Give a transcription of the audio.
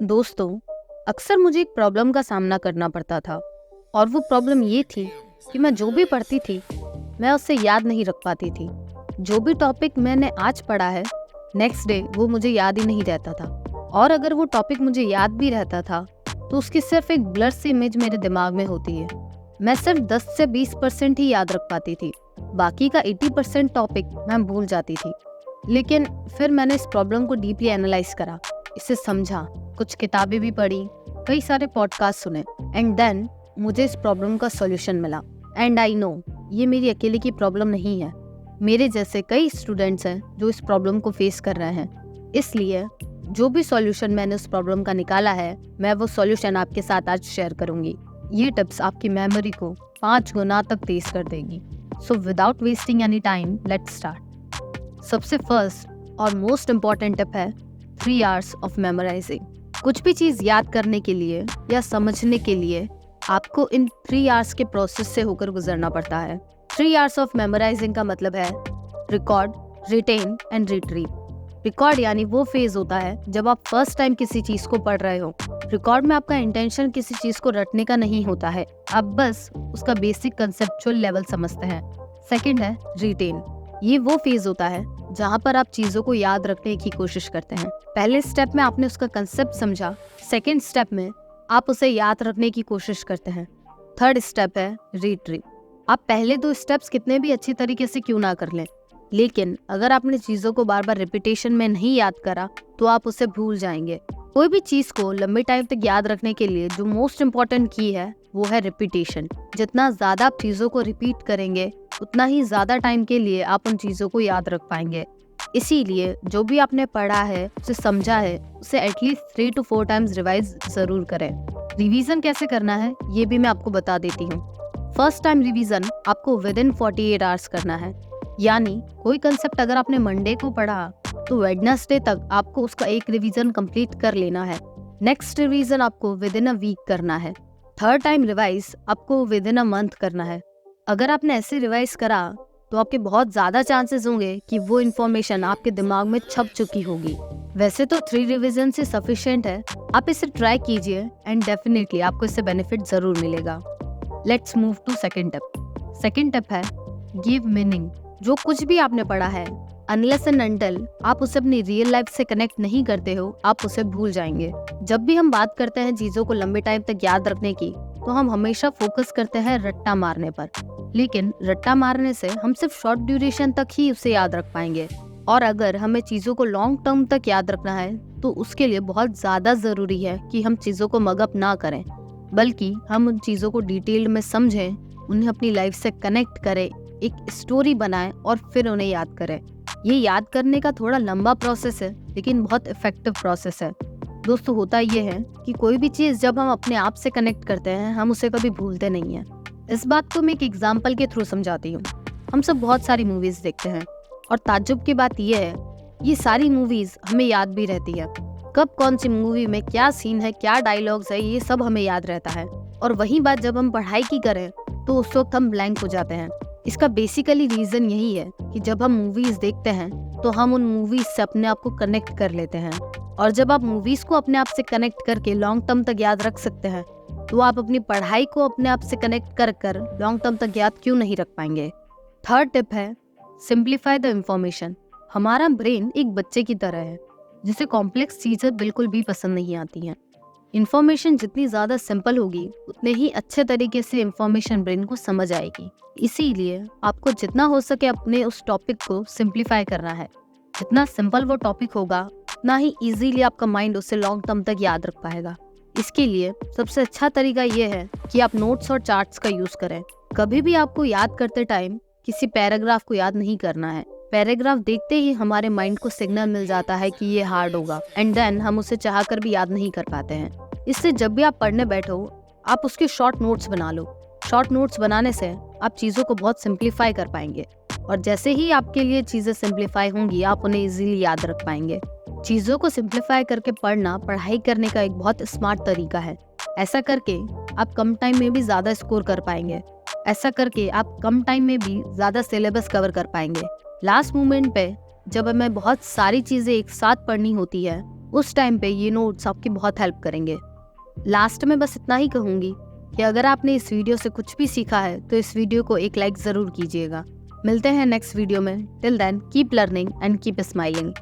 दोस्तों, अक्सर मुझे एक प्रॉब्लम का सामना करना पड़ता था और वो प्रॉब्लम ये थी कि मैं जो भी पढ़ती थी मैं उससे याद नहीं रख पाती थी। जो भी टॉपिक मैंने आज पढ़ा है नेक्स्ट डे वो मुझे याद ही नहीं रहता था, और अगर वो टॉपिक मुझे याद भी रहता था तो उसकी सिर्फ एक ब्लर सी इमेज मेरे दिमाग में होती है। मैं सिर्फ 10 से 20% ही याद रख पाती थी, बाकी का 80% टॉपिक मैं भूल जाती थी। लेकिन फिर मैंने इस प्रॉब्लम को डीपली एनालाइज करा, इसे समझा, कुछ किताबें भी पढ़ी, कई सारे पॉडकास्ट सुने एंड देन मुझे इस प्रॉब्लम का सॉल्यूशन मिला। एंड आई नो ये मेरी अकेले की प्रॉब्लम नहीं है, मेरे जैसे कई स्टूडेंट्स हैं जो इस प्रॉब्लम को फेस कर रहे हैं। इसलिए जो भी सॉल्यूशन मैंने उस प्रॉब्लम का निकाला है मैं वो सॉल्यूशन आपके साथ आज शेयर करूंगी। ये टिप्स आपकी मेमोरी को 5 गुना तक तेज कर देगी। So without wasting any time let's start. सबसे फर्स्ट और मोस्ट इम्पॉर्टेंट टिप है 3 आवर्स ऑफ मेमोराइजिंग। कुछ भी चीज़ याद करने के लिए या समझने के लिए आपको इन 3 आवर्स के प्रोसेस से होकर गुजरना पड़ता है। 3 आवर्स ऑफ मेमोराइजिंग का मतलब है record, retain and retrieve. Record यानी वो फेज होता है जब आप फर्स्ट टाइम किसी चीज़ को पढ़ रहे हो। रिकॉर्ड में आपका इंटेंशन किसी चीज़ को रटने का नहीं होता है, आप बस उसका बेसिक कंसेप्चुअल लेवल समझते हैं। सेकंड है रिटेन। ये वो फेज होता है जहाँ पर आप चीज़ों को याद रखने की कोशिश करते हैं। पहले स्टेप में आपने उसका कंसेप्ट समझा, सेकंड स्टेप में आप उसे याद रखने की कोशिश करते हैं, थर्ड स्टेप है रिट्रीव। आप पहले 2 स्टेप्स कितने भी अच्छी तरीके से क्यों ना कर लें, लेकिन अगर आपने चीज़ों को बार बार रिपीटेशन में नहीं याद करा तो आप उसे भूल जाएंगे। कोई भी चीज़ को लंबे टाइम तक याद रखने के लिए जो मोस्ट इम्पॉर्टेंट की है वो है रिपीटेशन। जितना ज़्यादा आप चीज़ों को रिपीट करेंगे उतना ही ज़्यादा टाइम के लिए आप उन चीज़ों को याद रख पाएंगे। इसीलिए जो भी आपने पढ़ा है, उसे समझा है, उसे एटलीस्ट 3 to 4 टाइम्स रिवाइज ज़रूर करें। रिवीजन कैसे करना है ये भी मैं आपको बता देती हूँ। फर्स्ट टाइम रिवीजन आपको विद इन 48 आवर्स करना है। यानी कोई कंसेप्ट अगर आपने मंडे को पढ़ा तो वेडनेसडे तक आपको उसका एक रिवीजन कंप्लीट कर लेना है। नेक्स्ट रिवीजन आपको विद इन अ वीक करना है। थर्ड टाइम रिवाइज आपको विद इन अ मंथ करना है। अगर आपने ऐसे रिवाइज करा तो आपके बहुत ज़्यादा चांसेस होंगे कि वो इन्फॉर्मेशन आपके दिमाग में छप चुकी होगी। वैसे तो 3 रिवीजन से सफिशिएंट है, आप इसे ट्राई कीजिए एंड डेफिनेटली आपको इससे बेनिफिट ज़रूर मिलेगा। Let's move to second tip. Second tip है गिव मीनिंग। जो कुछ भी आपने पढ़ा है अनलेस एंड अनटिल आप उसे अपनी रियल लाइफ से कनेक्ट नहीं करते हो आप उसे भूल जाएंगे। जब भी हम बात करते हैं चीज़ों को लंबे टाइम तक याद रखने की तो हम हमेशा फोकस करते हैं रट्टा मारने पर, लेकिन रट्टा मारने से हम सिर्फ शॉर्ट ड्यूरेशन तक ही उसे याद रख पाएंगे। और अगर हमें चीज़ों को लॉन्ग टर्म तक याद रखना है तो उसके लिए बहुत ज़्यादा ज़रूरी है कि हम चीज़ों को मगअप ना करें, बल्कि हम उन चीज़ों को डिटेल में समझें, उन्हें अपनी लाइफ से कनेक्ट करें, एक स्टोरी बनाएं और फिर उन्हें याद करें। ये याद करने का थोड़ा लंबा प्रोसेस है लेकिन बहुत इफेक्टिव प्रोसेस है। दोस्तों, होता ये है कि कोई भी चीज़ जब हम अपने आप से कनेक्ट करते हैं हम उसे कभी भूलते नहीं हैं। इस बात को मैं एक एग्जाम्पल के थ्रू समझाती हूँ। हम सब बहुत सारी मूवीज़ देखते हैं और ताज्जुब की बात यह है ये सारी मूवीज़ हमें याद भी रहती है। कब कौन सी मूवी में क्या सीन है, क्या डायलॉग्स है, ये सब हमें याद रहता है। और वही बात जब हम पढ़ाई की करें तो उस वक्त हम ब्लैंक हो जाते हैं। इसका बेसिकली रीज़न यही है कि जब हम मूवीज़ देखते हैं तो हम उन मूवीज़ से अपने आप को कनेक्ट कर लेते हैं, और जब आप मूवीज़ को अपने आप से कनेक्ट करके लॉन्ग टर्म तक याद रख सकते हैं तो आप अपनी पढ़ाई को अपने आप से कनेक्ट कर कर लॉन्ग टर्म तक याद क्यों नहीं रख पाएंगे। थर्ड टिप है सिंप्लीफाई द इंफॉर्मेशन। हमारा ब्रेन एक बच्चे की तरह है जिसे कॉम्प्लेक्स चीज़ें बिल्कुल भी पसंद नहीं आती हैं। इन्फॉर्मेशन जितनी ज़्यादा सिंपल होगी उतने ही अच्छे तरीके से इन्फॉर्मेशन ब्रेन को समझ आएगी। इसीलिए आपको जितना हो सके अपने उस टॉपिक को सिंप्लीफाई करना है। जितना सिंपल वो टॉपिक होगा उतना ही इजीली आपका माइंड उसे लॉन्ग टर्म तक याद रख पाएगा। इसके लिए सबसे अच्छा तरीका ये है कि आप नोट्स और चार्ट्स का यूज़ करें। कभी भी आपको याद करते टाइम किसी पैराग्राफ को याद नहीं करना है। पैराग्राफ देखते ही हमारे माइंड को सिग्नल मिल जाता है कि ये हार्ड होगा एंड देन हम उसे चाहकर भी याद नहीं कर पाते हैं। इससे जब भी आप पढ़ने बैठो आप उसके शॉर्ट नोट्स बना लो। शॉर्ट नोट्स बनाने से आप चीज़ों को बहुत सिंप्लीफाई कर पाएंगे, और जैसे ही आपके लिए चीज़ें सिंप्लीफाई होंगी आप उन्हें इजीली याद रख पाएंगे। चीज़ों को सिंप्लीफाई करके पढ़ना पढ़ाई करने का एक बहुत स्मार्ट तरीका है। ऐसा करके आप कम टाइम में भी ज़्यादा स्कोर कर पाएंगे। ऐसा करके आप कम टाइम में भी ज़्यादा सिलेबस कवर कर पाएंगे। लास्ट मोमेंट पे जब हमें बहुत सारी चीज़ें एक साथ पढ़नी होती है उस टाइम पे ये नोट्स आपकी बहुत हेल्प करेंगे। लास्ट में बस इतना ही कहूँगी कि अगर आपने इस वीडियो से कुछ भी सीखा है तो इस वीडियो को एक लाइक ज़रूर कीजिएगा। मिलते हैं नेक्स्ट वीडियो में। Till then keep learning and keep smiling.